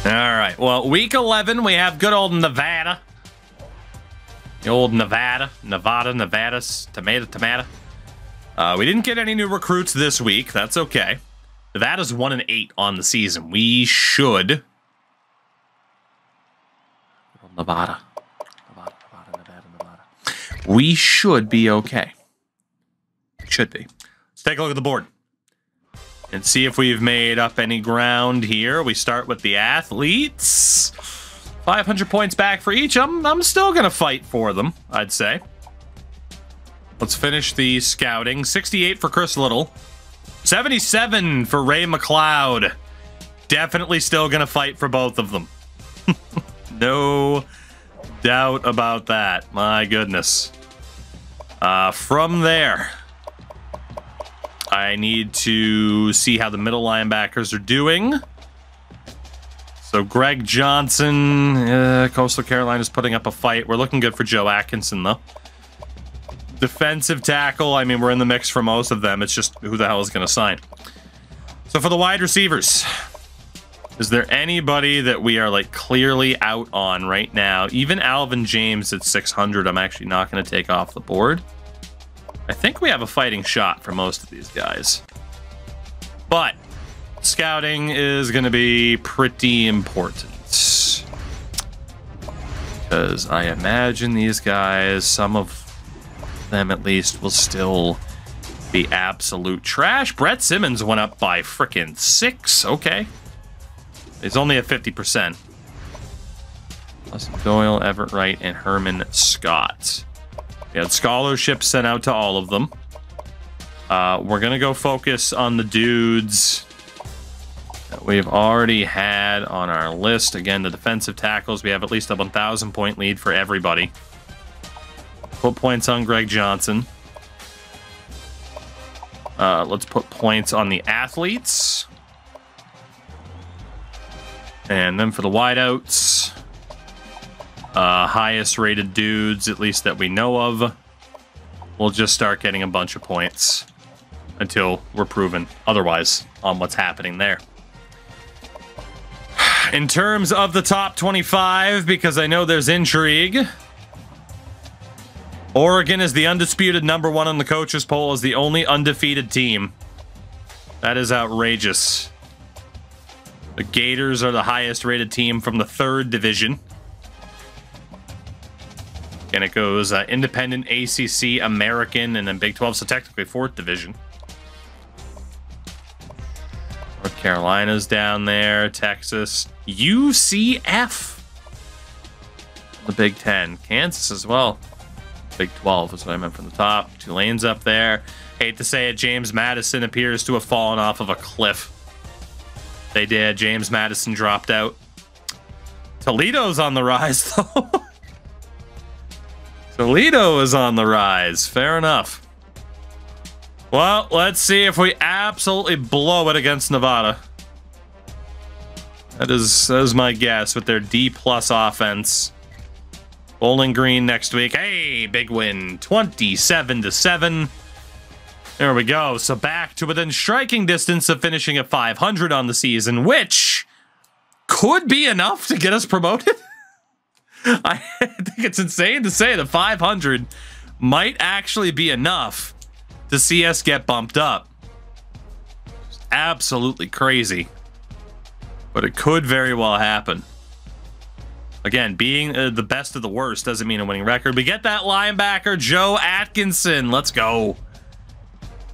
All right. Well, week 11, we have good old Nevada. The old Nevada, tomato. We didn't get any new recruits this week. That's okay. Nevada's 1-8 on the season. We should. Nevada. We should be okay. Should be. Let's take a look at the board and see if we've made up any ground here. We start with the athletes. 500 points back for each. I'm still going to fight for them, I'd say. Let's finish the scouting. 68 for Chris Little. 77 for Ray McLeod. Definitely still going to fight for both of them. No doubt about that. My goodness. From there, I need to see how the middle linebackers are doing. So Greg Johnson, Coastal Carolina's putting up a fight. We're looking good for Joe Atkinson, though. Defensive tackle, I mean, we're in the mix for most of them. It's just who the hell is going to sign. So for the wide receivers, is there anybody that we are like clearly out on right now? Even Alvin James at 600, I'm actually not going to take off the board. I think we have a fighting shot for most of these guys. But scouting is going to be pretty important. Because I imagine these guys, some of them at least, will still be absolute trash. Brett Simmons went up by frickin' 6. Okay. He's only at 50%. Plus Doyle, Everett Wright, and Herman Scott. We had scholarships sent out to all of them. We're going to go focus on the dudes that we've already had on our list. Again, the defensive tackles. We have at least a 1,000-point lead for everybody. Put points on Greg Johnson. Let's put points on the athletes. And then for the wideouts, highest rated dudes, at least that we know of, we'll just start getting a bunch of points until we're proven otherwise on what's happening there. In terms of the top 25, because I know there's intrigue, Oregon is the undisputed number 1 on the coaches poll as the only undefeated team. That is outrageous. The Gators are the highest rated team from the 3rd division. And it goes independent, ACC, American, and then Big 12, so technically 4th division. North Carolina's down there, Texas, UCF, the Big 10, Kansas as well. Big 12 is what I meant from the top. Tulane's up there. Hate to say it, James Madison appears to have fallen off of a cliff. They did. James Madison dropped out. Toledo's on the rise, though. Toledo is on the rise. Fair enough. Well, let's see if we absolutely blow it against Nevada. That is my guess with their D-plus offense. Bowling Green next week. Hey, big win. 27-7. There we go. So back to within striking distance of finishing at 500 on the season, which could be enough to get us promoted. I think it's insane to say that 500 might actually be enough to see us get bumped up. It's absolutely crazy. But it could very well happen. Again, being the best of the worst doesn't mean a winning record. We get that linebacker, Joe Atkinson. Let's go.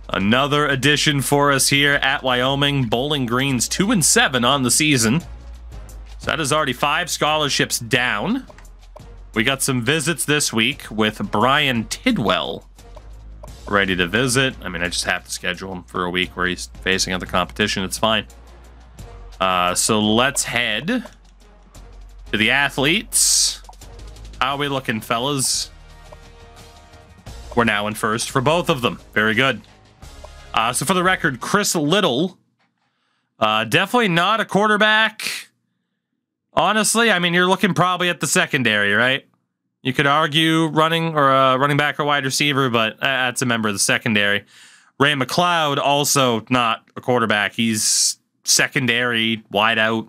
Another addition for us here at Wyoming. Bowling Green's 2-7 on the season. So that is already 5 scholarships down. We got some visits this week with Brian Tidwell ready to visit. I mean, I just have to schedule him for a week where he's facing other competition. It's fine. So let's head to the athletes. How are we looking, fellas? We're now in first for both of them. Very good. So for the record, Chris Little, definitely not a quarterback. Honestly, I mean, you're looking probably at the secondary, right? You could argue running back or wide receiver, but that's a member of the secondary. Ray McLeod, also not a quarterback. He's secondary, wide out,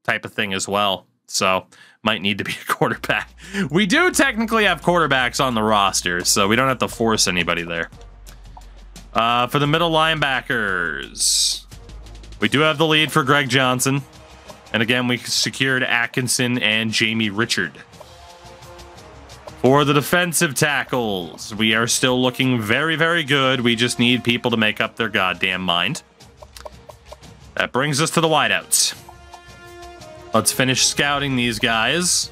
type of thing as well. So might need to be a quarterback. We do technically have quarterbacks on the roster, so we don't have to force anybody there. For the middle linebackers, we do have the lead for Greg Johnson. And again, we secured Atkinson and Jamie Richard. For the defensive tackles, we are still looking very, very good. We just need people to make up their goddamn mind. That brings us to the wideouts. Let's finish scouting these guys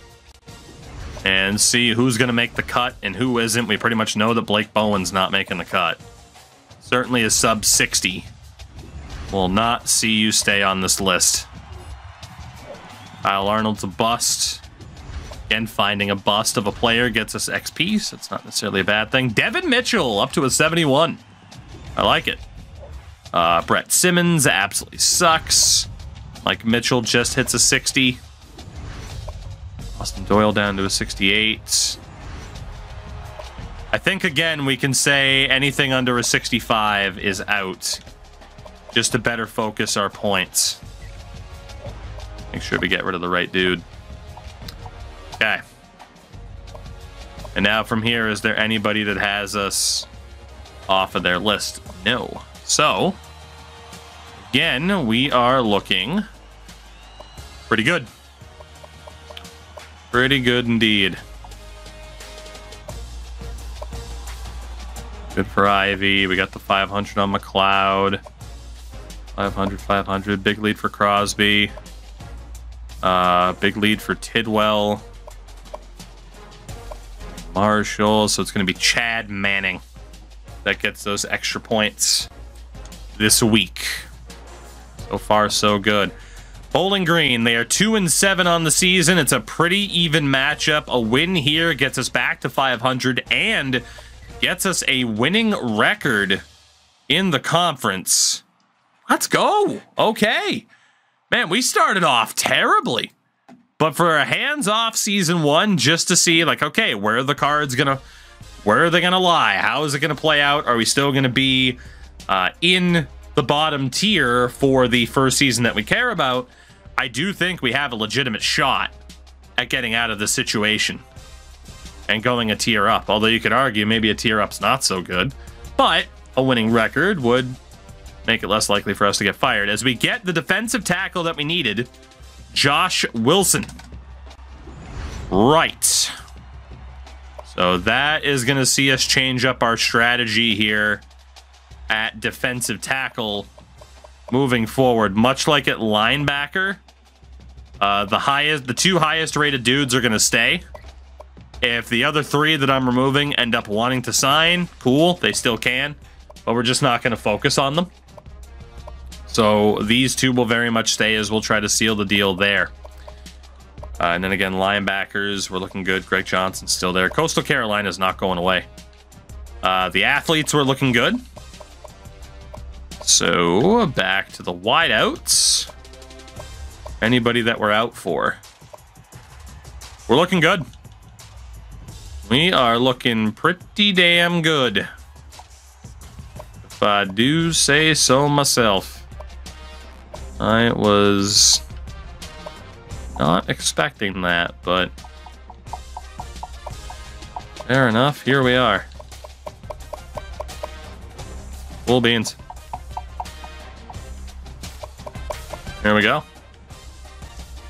and see who's going to make the cut and who isn't. We pretty much know that Blake Bowen's not making the cut. Certainly a sub 60. Will not see you stay on this list. Kyle Arnold's a bust. Again, finding a bust of a player gets us XP, so it's not necessarily a bad thing. Devin Mitchell up to a 71. I like it. Brett Simmons absolutely sucks. Mike Mitchell just hits a 60. Austin Doyle down to a 68. I think, again, we can say anything under a 65 is out. Just to better focus our points. Make sure we get rid of the right dude. Okay. And now from here, is there anybody that has us off of their list? No. So, again, we are looking pretty good. Pretty good indeed. Good for Ivy. We got the 500 on McLeod. 500, 500. Big lead for Crosby. Big lead for Tidwell. Marshall. So it's going to be Chad Manning that gets those extra points this week. So far, so good. Bowling Green, they are 2-7 on the season. It's a pretty even matchup. A win here gets us back to 500 and gets us a winning record in the conference. Let's go. Okay. Man, we started off terribly. But for a hands-off season one, just to see, like, okay, where are the cards gonna, where are they gonna lie? How is it gonna play out? Are we still gonna be in the bottom tier for the first season that we care about? I do think we have a legitimate shot at getting out of this situation and going a tier up. Although you could argue maybe a tier up's not so good, but a winning record would make it less likely for us to get fired. As we get the defensive tackle that we needed, Josh Wilson. Right. So that is going to see us change up our strategy here at defensive tackle moving forward. Much like at linebacker, the two highest rated dudes are going to stay. If the other three that I'm removing end up wanting to sign, cool, they still can, but we're just not going to focus on them. So these two will very much stay, as we'll try to seal the deal there. And then again, linebackers, we're looking good. Greg Johnson's still there. Coastal Carolina's not going away. The athletes were looking good. So back to the wideouts. Anybody that we're out for? We're looking good. We are looking pretty damn good, if I do say so myself. I was not expecting that, but fair enough. Here we are. Full beans. Here we go.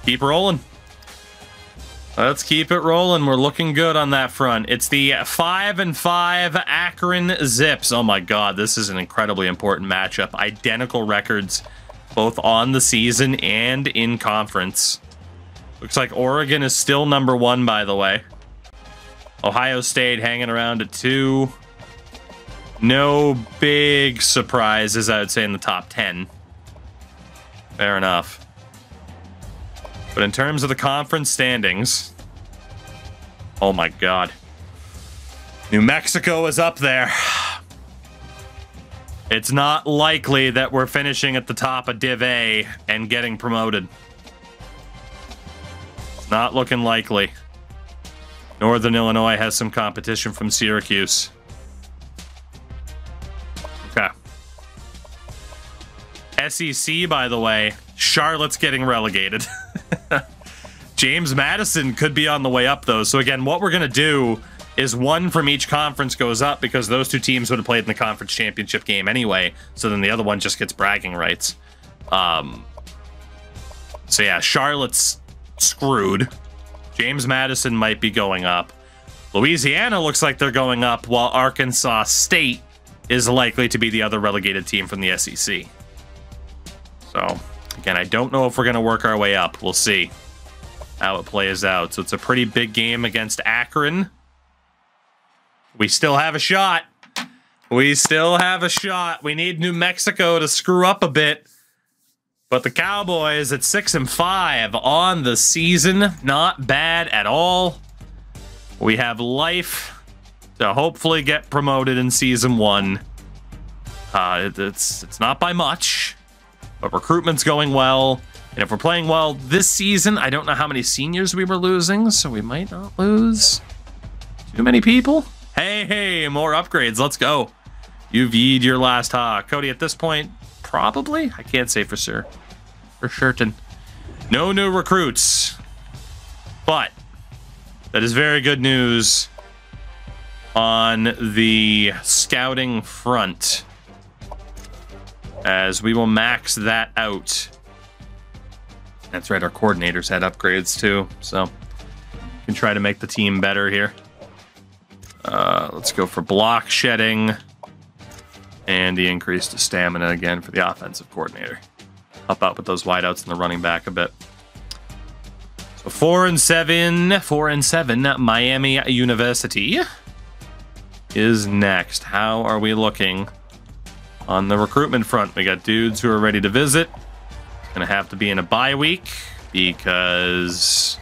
Keep rolling. Let's keep it rolling. We're looking good on that front. It's the 5-5 Akron Zips. Oh my God, this is an incredibly important matchup. Identical records, both on the season and in conference. Looks like Oregon is still number 1, by the way. Ohio State hanging around at 2. No big surprises, I would say, in the top 10. Fair enough. But in terms of the conference standings, oh my God. New Mexico is up there. It's not likely that we're finishing at the top of Div A and getting promoted. It's not looking likely. Northern Illinois has some competition from Syracuse. Okay. SEC, by the way, Charlotte's getting relegated. James Madison could be on the way up, though. So again, what we're going to do is one from each conference goes up because those two teams would have played in the conference championship game anyway. So then the other one just gets bragging rights. So yeah, Charlotte's screwed. James Madison might be going up. Louisiana looks like they're going up, while Arkansas State is likely to be the other relegated team from the SEC. So again, I don't know if we're going to work our way up. We'll see how it plays out. So it's a pretty big game against Akron. We still have a shot. We still have a shot. We need New Mexico to screw up a bit. But the Cowboys at 6-5 on the season. Not bad at all. We have life to hopefully get promoted in season 1. It's not by much, but recruitment's going well. And if we're playing well this season, I don't know how many seniors we were losing, so we might not lose too many people. Hey, more upgrades. Let's go. You've yeed your last ha. Cody, at this point, probably? I can't say for sure. For certain. No new recruits. But that is very good news on the scouting front, as we will max that out. That's right, our coordinators had upgrades too, so we can try to make the team better here. Let's go for block shedding and the increase to stamina again for the offensive coordinator. Help out with those wideouts and the running back a bit. So 4-7, Miami University is next. How are we looking on the recruitment front? We got dudes who are ready to visit. Gonna have to be in a bye week because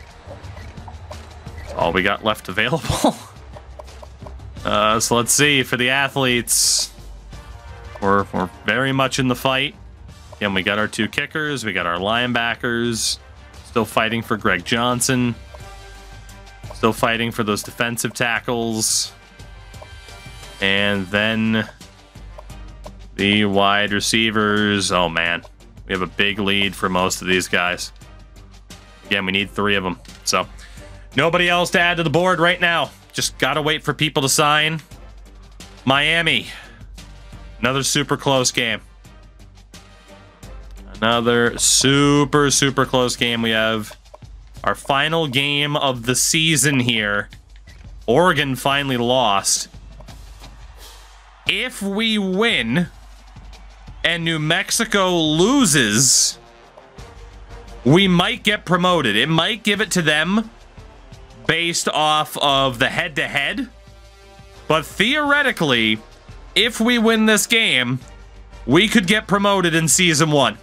that's all we got left available. So let's see, for the athletes, we're very much in the fight. Again, we got our 2 kickers, we got our linebackers, still fighting for Greg Johnson, still fighting for those defensive tackles, and then the wide receivers. Oh man, we have a big lead for most of these guys. Again, we need 3 of them. So nobody else to add to the board right now. Just gotta wait for people to sign. Miami. Another super close game. Another super close game. We have our final game of the season here. Oregon finally lost. If we win and New Mexico loses, we might get promoted. It might give it to them based off of the head-to-head. But theoretically, if we win this game, we could get promoted in season 1.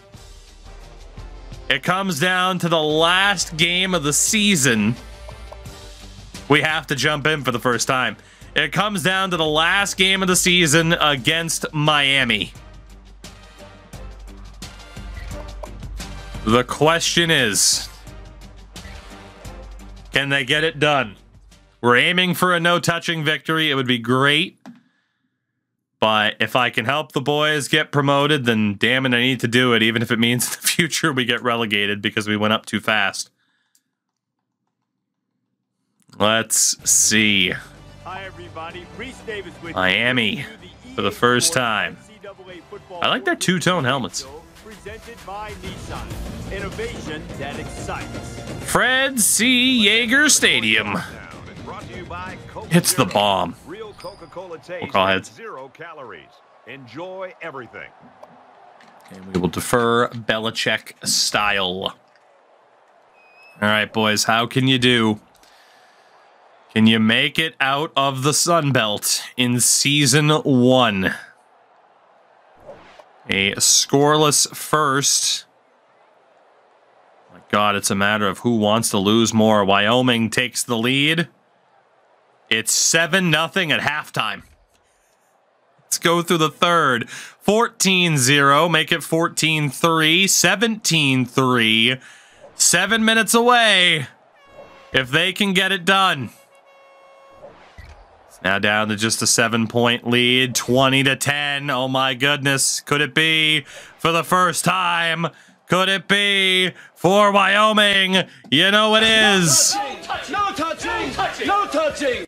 It comes down to the last game of the season. We have to jump in for the first time. It comes down to the last game of the season against Miami. The question is, can they get it done? We're aiming for a no-touching victory. It would be great. But if I can help the boys get promoted, then damn it, I need to do it, even if it means in the future we get relegated because we went up too fast. Let's see. Hi, everybody. Reese Davis with Miami for the first time. I like their two-tone helmets. Presented by Nissan. Innovation that excites. Fred C. Yeager Stadium. It's the bomb. Real Coca-Cola taste. We'll call heads. 0 calories. Enjoy everything. And we will defer Belichick style. All right, boys, how can you do? Can you make it out of the Sun Belt in season 1? A scoreless first. My God, it's a matter of who wants to lose more. Wyoming takes the lead. It's 7-0 at halftime. Let's go through the third. 14-0, make it 14-3, 17-3. 7 minutes away if they can get it done. It's now down to just a 7-point lead, 20-10. Oh my goodness, could it be for the first time? Could it be for Wyoming? You know it is. No touching! No touching!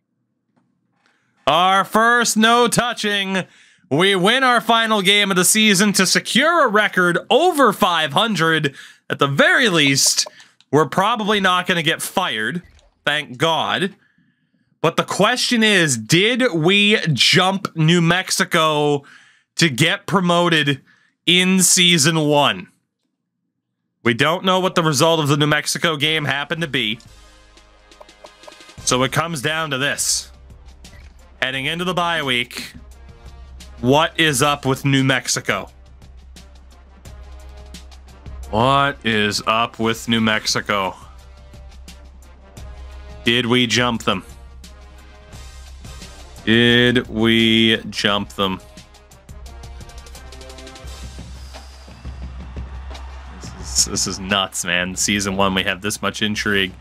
Our first no touching. We win our final game of the season to secure a record over 500. At the very least, we're probably not going to get fired. Thank God. But the question is, did we jump New Mexico to get promoted in season 1? We don't know what the result of the New Mexico game happened to be. So it comes down to this. Heading into the bye week, what is up with New Mexico? What is up with New Mexico? Did we jump them? Did we jump them? This is nuts, man. Season 1, we have this much intrigue.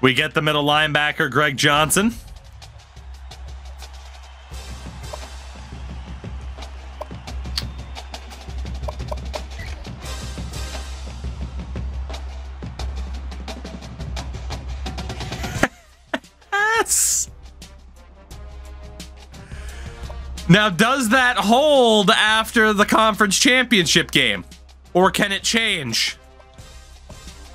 We get the middle linebacker, Greg Johnson. Now, does that hold after the conference championship game? Or can it change?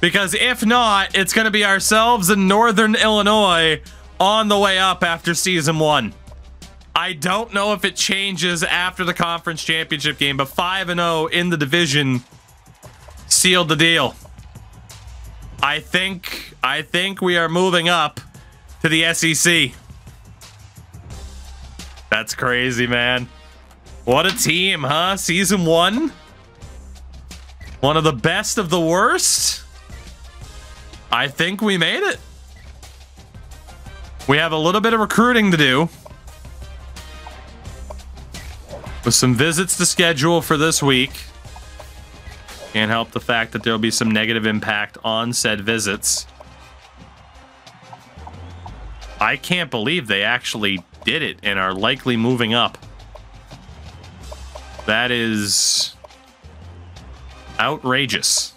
Because if not, it's going to be ourselves in Northern Illinois on the way up after season 1. I don't know if it changes after the conference championship game, but 5-0 in the division sealed the deal. I think we are moving up to the SEC. That's crazy, man. What a team, huh? Season 1? One of the best of the worst? I think we made it. We have a little bit of recruiting to do, with some visits to schedule for this week. Can't help the fact that there'll be some negative impact on said visits. I can't believe they actually did it and are likely moving up. That is outrageous.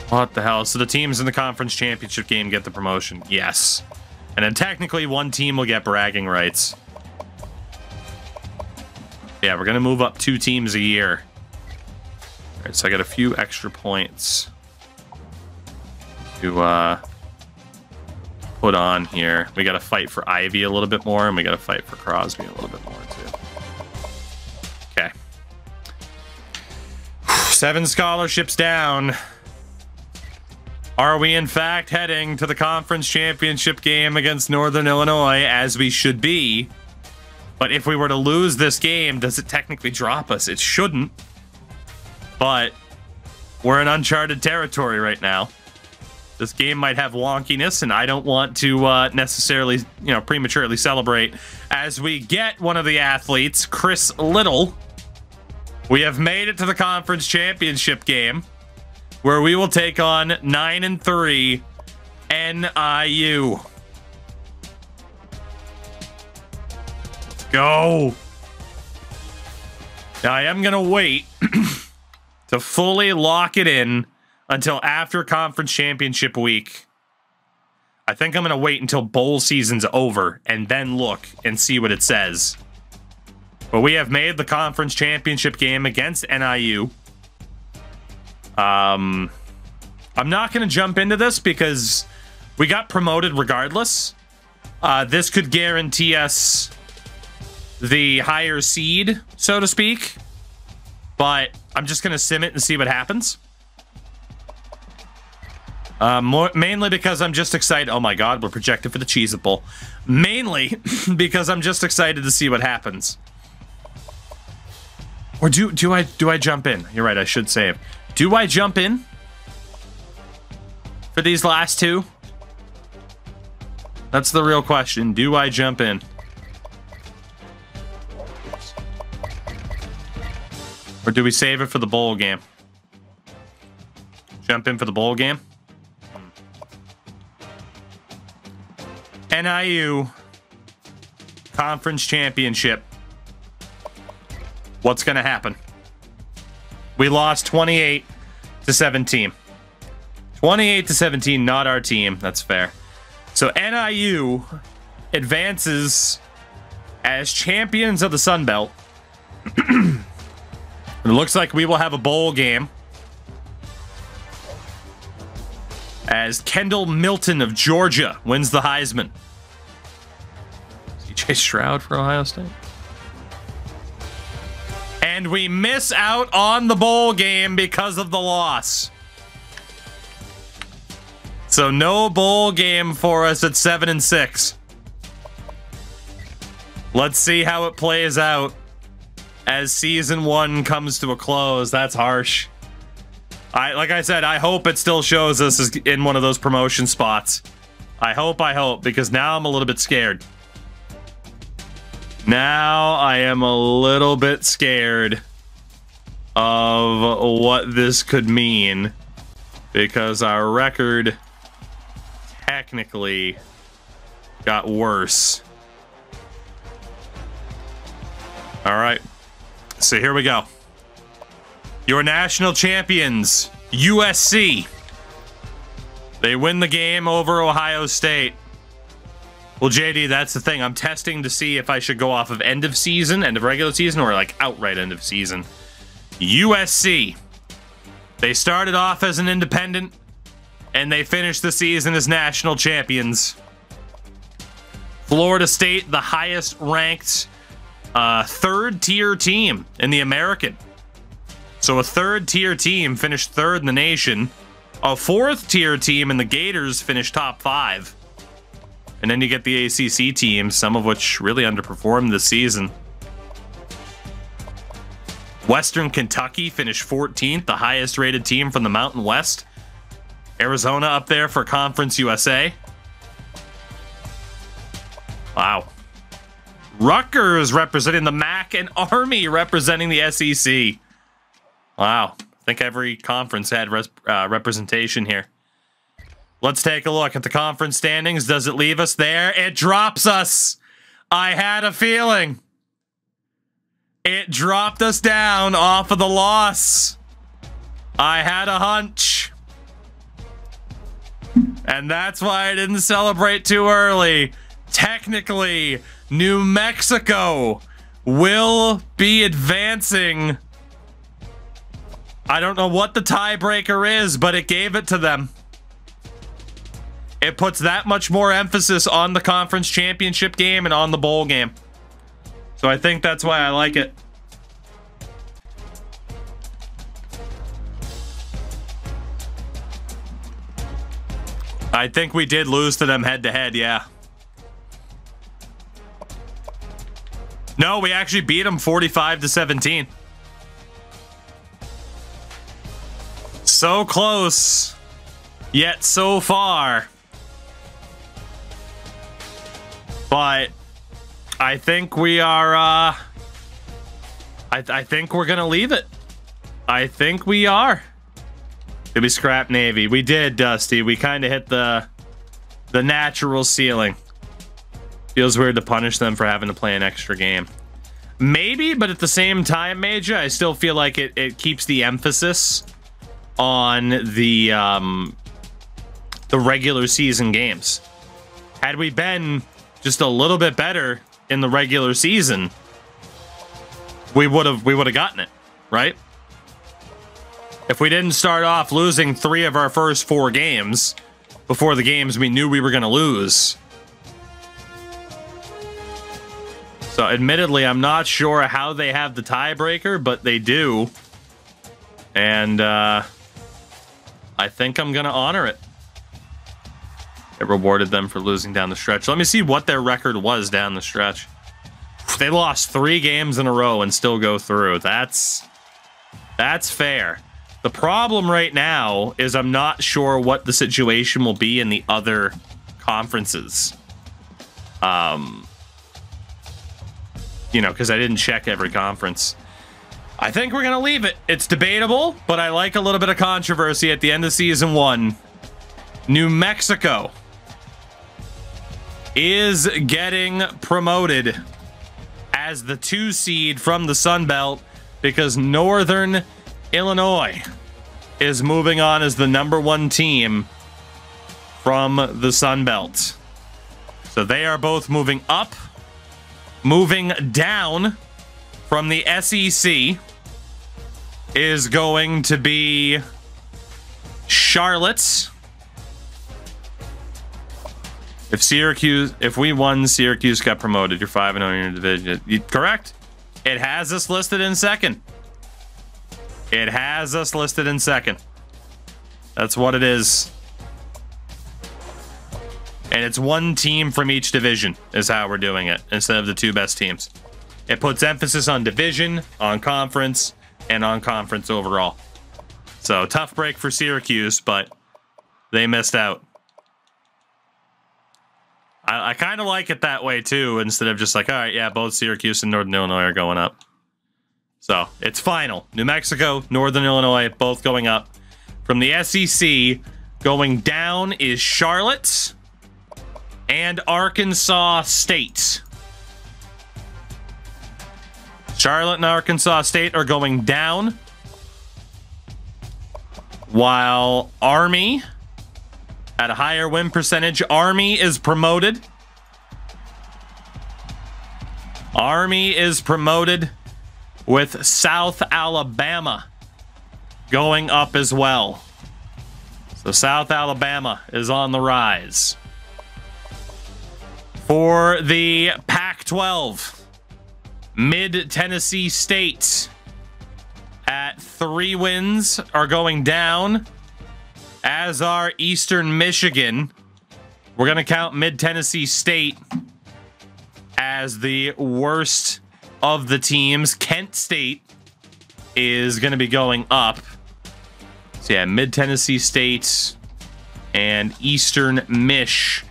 What the hell? So the teams in the conference championship game get the promotion. Yes. And then technically one team will get bragging rights. Yeah, we're going to move up 2 teams a year. All right, so I got a few extra points to put on here. We got to fight for Ivy a little bit more, and we got to fight for Crosby a little bit more too. Okay. 7 scholarships down. Are we in fact heading to the conference championship game against Northern Illinois, as we should be? But if we were to lose this game, does it technically drop us? It shouldn't. But we're in uncharted territory right now. This game might have wonkiness, and I don't want to necessarily, prematurely celebrate. As we get one of the athletes, Chris Little, we have made it to the conference championship game, where we will take on 9-3 NIU. Let's go. Now, I am going to wait to fully lock it in until after conference championship week. I think I'm going to wait until bowl season's over and then look and see what it says. But we have made the conference championship game against NIU. I'm not going to jump into this because we got promoted regardless. This could guarantee us the higher seed, so to speak. But I'm just going to sim it and see what happens. Mainly because I'm just excited. Oh my God, we're projected for the Cheez-It Bowl. Mainly because I'm just excited to see what happens. Or do I jump in? You're right, I should save. Do I jump in for these last 2? That's the real question. Do I jump in? Or do we save it for the bowl game? Jump in for the bowl game? NIU Conference Championship. What's going to happen? We lost 28-17. 28-17, not our team. That's fair. So NIU advances as champions of the Sun Belt. It looks like we will have a bowl game as Kendall Milton of Georgia wins the Heisman. CJ Stroud for Ohio State. And we miss out on the bowl game because of the loss. So no bowl game for us at 7-6. Let's see how it plays out as season 1 comes to a close. That's harsh. Like I said, I hope it still shows us as in one of those promotion spots. I hope, because now I'm a little bit scared. Now I am a little bit scared of what this could mean, because our record technically got worse. All right, so here we go. Your national champions, USC. They win the game over Ohio State. Well, JD, that's the thing. I'm testing to see if I should go off of end of season, end of regular season, or like outright end of season. USC. They started off as an independent, and they finished the season as national champions. Florida State, the highest ranked third tier team in the American. So a third tier team finished third in the nation. A fourth tier team in the Gators finished top 5. And then you get the ACC teams, some of which really underperformed this season. Western Kentucky finished 14th, the highest rated team from the Mountain West. Arizona up there for Conference USA. Wow. Rutgers representing the MAC, and Army representing the SEC. Wow. I think every conference had representation here. Let's take a look at the conference standings. Does it leave us there? It drops us. I had a feeling. It dropped us down off of the loss. I had a hunch. And that's why I didn't celebrate too early. Technically, New Mexico will be advancing. I don't know what the tiebreaker is, but it gave it to them. It puts that much more emphasis on the conference championship game and on the bowl game. So I think that's why I like it. I think we did lose to them head-to-head, yeah. No, we actually beat them 45-17. So close, yet so far. But I think we are, I think we're going to leave it. I think we are. Did we scrap Navy? We did, Dusty. We kind of hit the natural ceiling. Feels weird to punish them for having to play an extra game. Maybe, but at the same time, Major, I still feel like it keeps the emphasis on the regular season games. Had we been just a little bit better in the regular season, we would have gotten it, right? If we didn't start off losing 3 of our first 4 games before the games we knew we were going to lose. So admittedly, I'm not sure how they have the tiebreaker, but they do. And I think I'm going to honor it. It rewarded them for losing down the stretch. Let me see what their record was down the stretch. They lost 3 games in a row and still go through. That's fair. The problem right now is I'm not sure what the situation will be in the other conferences. You know, because I didn't check every conference. I think we're going to leave it. It's debatable, but I like a little bit of controversy at the end of season 1. New Mexico is getting promoted as the 2 seed from the Sun Belt because Northern Illinois is moving on as the #1 team from the Sun Belt. So they are both moving up. Moving down from the SEC is going to be Charlotte. If we won, Syracuse got promoted. You're 5-0 in your division. Correct. It has us listed in second. It has us listed in second. That's what it is. And it's one team from each division is how we're doing it, instead of the 2 best teams. It puts emphasis on division, on conference, and on conference overall. So, tough break for Syracuse, but they missed out. I kind of like it that way, too, instead of just like, all right, yeah, both Syracuse and Northern Illinois are going up. So, it's final. New Mexico, Northern Illinois, both going up. From the SEC, going down is Charlotte and Arkansas State. Charlotte and Arkansas State are going down, while Army, at a higher win percentage, Army is promoted. Army is promoted, with South Alabama going up as well. So South Alabama is on the rise. For the Pac-12, Mid-Tennessee State at 3 wins are going down, as are Eastern Michigan. We're going to count Mid-Tennessee State as the worst of the teams. Kent State is going to be going up. So yeah, Mid-Tennessee State and Eastern Mich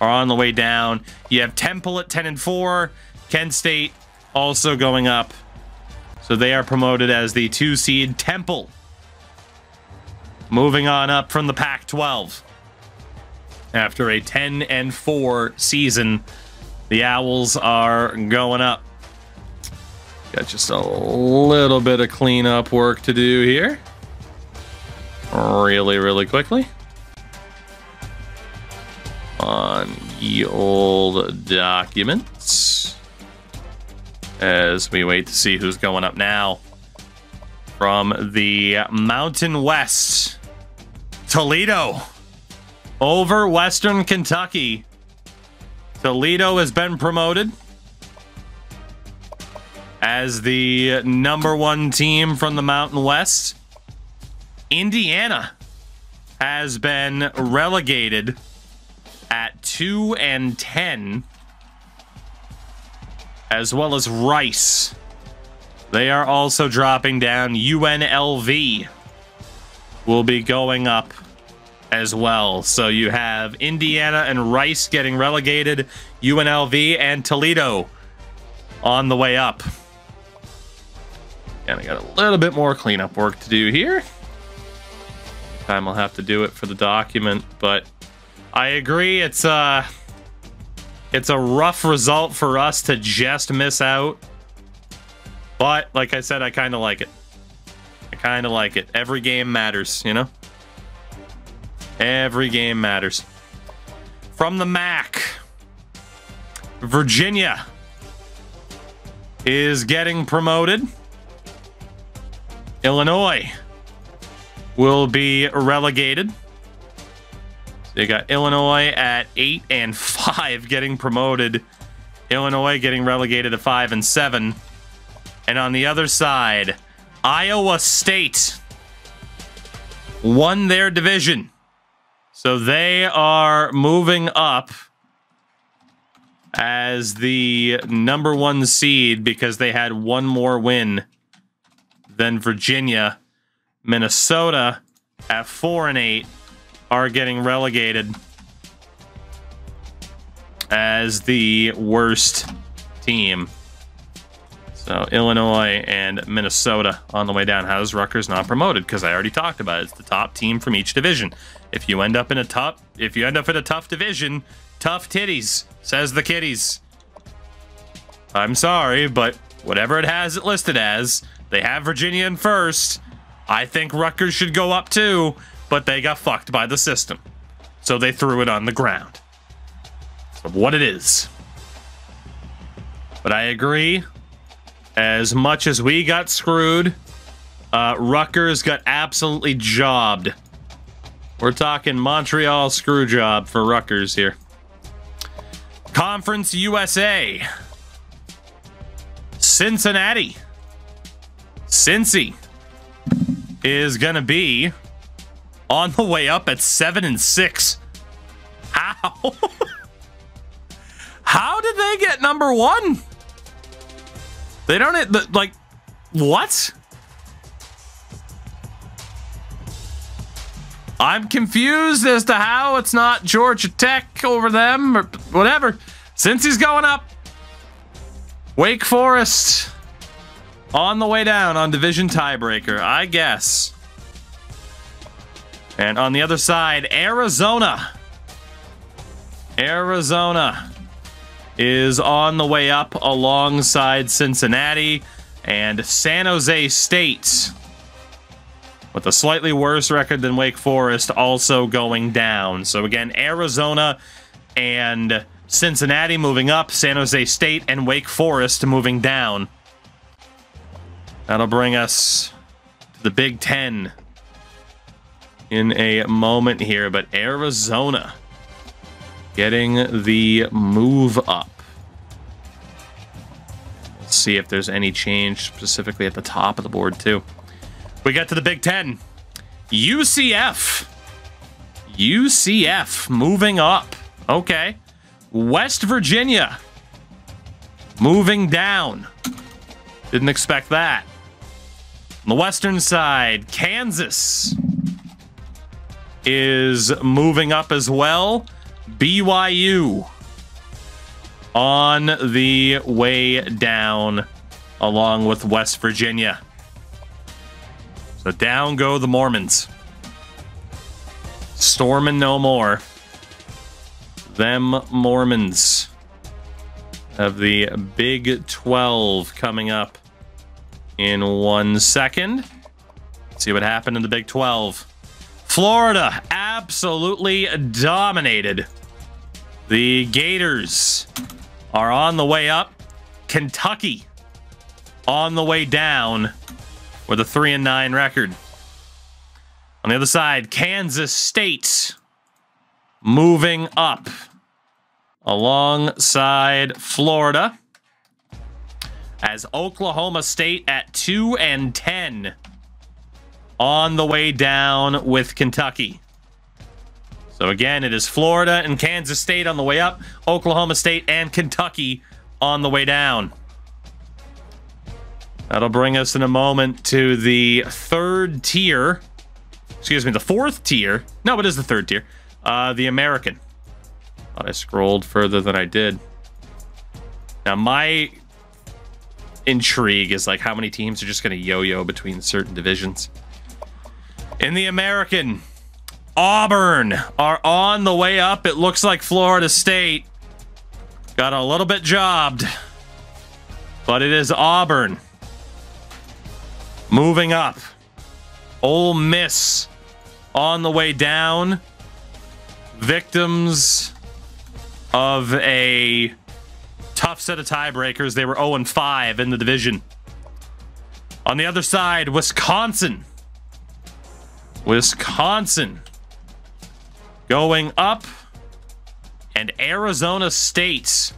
are on the way down. You have Temple at 10-4. Kent State also going up. So they are promoted as the 2 seed. Temple moving on up from the Pac-12. After a 10-4 season, the Owls are going up. Got just a little bit of cleanup work to do here. Really quickly. On ye old documents. As we wait to see who's going up now. From the Mountain West, Toledo over Western Kentucky. Toledo has been promoted as the #1 team from the Mountain West. Indiana has been relegated at 2-10, as well as Rice. They are also dropping down. UNLV will be going up as well. So you have Indiana and Rice getting relegated, UNLV and Toledo on the way up. And I got a little bit more cleanup work to do here. Time I'll have to do it for the document, but I agree it's a rough result for us to just miss out. But like I said, I kind of like it. I kind of like it. Every game matters, you know? Every game matters. From the MAC, Virginia is getting promoted. Illinois will be relegated. So you got Illinois at 8-5 getting promoted. Illinois getting relegated to 5-7. And on the other side, Iowa State won their division. So they are moving up as the #1 seed because they had one more win than Virginia. Minnesota at 4-8 are getting relegated as the worst team. So Illinois and Minnesota on the way down. How is Rutgers not promoted? Because I already talked about it. It's the top team from each division. If you end up in a tough division, tough titties, says the kiddies. I'm sorry, but whatever it has it listed as, They have Virginia in first. I think Rutgers should go up too, but they got fucked by the system. So they threw it on the ground. So what it is. But I agree. As much as we got screwed, Rutgers got absolutely jobbed. We're talking Montreal screw job for Rutgers here. Conference USA. Cincinnati. Cincy is going to be on the way up at 7-6. How? How did they get number one? They don't, like, what? I'm confused as to how it's not Georgia Tech over them or whatever. Cincy's going up. Wake Forest on the way down on division tiebreaker, I guess. And on the other side, Arizona. Arizona is on the way up alongside Cincinnati, and San Jose State, with a slightly worse record than Wake Forest, also going down. So again, Arizona and Cincinnati moving up, San Jose State and Wake Forest moving down. That'll bring us to the Big Ten in a moment here, but Arizona getting the move up. Let's see if there's any change specifically at the top of the board too. We get to the Big Ten. UCF. UCF moving up. Okay. West Virginia moving down. Didn't expect that. On the western side, Kansas is moving up as well. BYU on the way down along with West Virginia. So down go the Mormons. Storming no more. Them Mormons have the Big 12 coming up in 1 second. Let's see what happened in the Big 12. Florida absolutely dominated. The Gators are on the way up. Kentucky on the way down with a 3-9 record. On the other side, Kansas State moving up alongside Florida, as Oklahoma State at 2-10 on the way down with Kentucky. So again, it is Florida and Kansas State on the way up, Oklahoma State and Kentucky on the way down. That'll bring us in a moment to the third tier. Excuse me, the fourth tier. No, it is the third tier. The American. Thought I scrolled further than I did. Now, my intrigue is like how many teams are just going to yo-yo between certain divisions. In the American, Auburn are on the way up. It looks like Florida State got a little bit jobbed, but it is Auburn moving up. Ole Miss on the way down. Victims of a tough set of tiebreakers. They were 0-5 in the division. On the other side, Wisconsin. Wisconsin going up, and Arizona State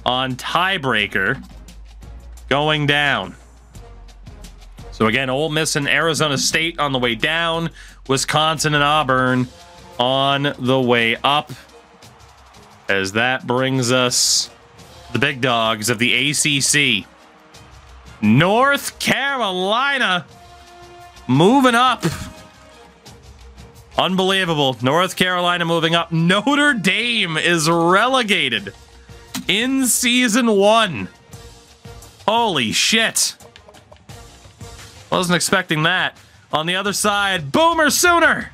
on tiebreaker going down. So again, Ole Miss and Arizona State on the way down. Wisconsin and Auburn on the way up. As that brings us the big dogs of the ACC. North Carolina moving up. Unbelievable. North Carolina moving up. Notre Dame is relegated in season 1. Holy shit. Wasn't expecting that. On the other side, Boomer Sooner.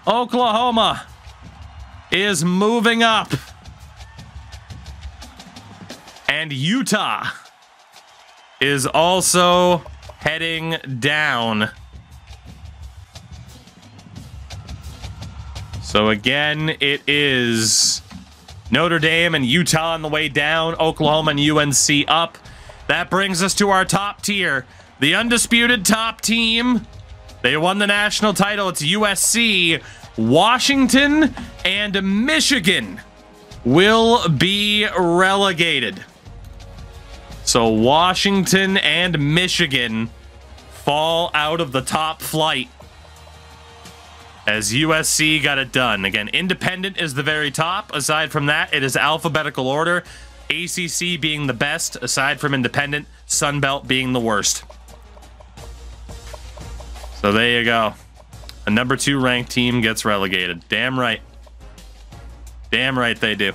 Oklahoma is moving up. And Utah is also heading down. So again, it is Notre Dame and Utah on the way down, Oklahoma and UNC up. That brings us to our top tier. The undisputed top team. They won the national title. It's USC. Washington and Michigan will be relegated. So Washington and Michigan fall out of the top flight as USC got it done. Again, Independent is the very top. Aside from that, it is alphabetical order. ACC being the best, aside from Independent. Sun Belt being the worst. So there you go. A number 2 ranked team gets relegated. Damn right. Damn right they do.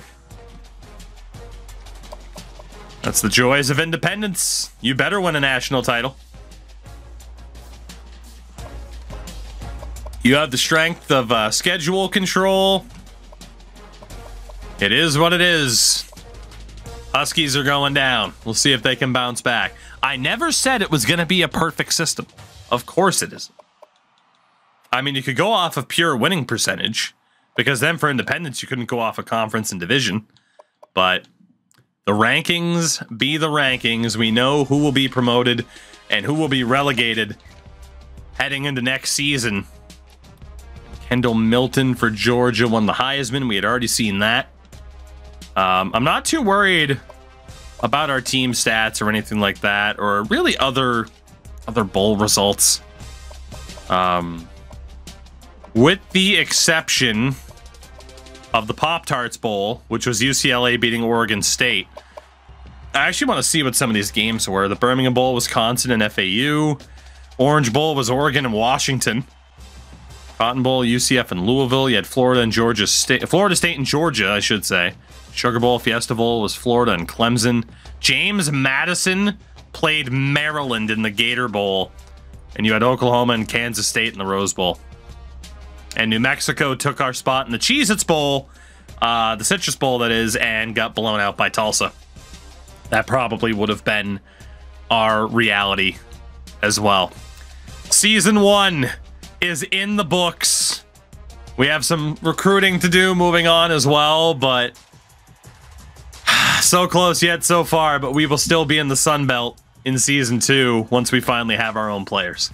That's the joys of independence. You better win a national title. You have the strength of schedule control. It is what it is. Huskies are going down. We'll see if they can bounce back. I never said it was going to be a perfect system. Of course it isn't. I mean, you could go off of pure winning percentage, because then for independence, you couldn't go off of conference and division. But the rankings be the rankings. We know who will be promoted and who will be relegated heading into next season. Kendall Milton for Georgia won the Heisman. We had already seen that. I'm not too worried about our team stats or anything like that, or really other bowl results. With the exception of the Pop-Tarts Bowl, which was UCLA beating Oregon State. I actually want to see what some of these games were. The Birmingham Bowl, Wisconsin and FAU. Orange Bowl was Oregon and Washington. Cotton Bowl, UCF and Louisville. You had Florida and Georgia State. Florida State and Georgia, I should say. Sugar Bowl, Fiesta Bowl was Florida and Clemson. James Madison played Maryland in the Gator Bowl. And you had Oklahoma and Kansas State in the Rose Bowl. And New Mexico took our spot in the Cheez-Its Bowl, the Citrus Bowl, that is, and got blown out by Tulsa. That probably would have been our reality as well. Season 1 is in the books. We have some recruiting to do moving on as well, but so close yet so far, but we will still be in the Sun Belt in Season 2 once we finally have our own players.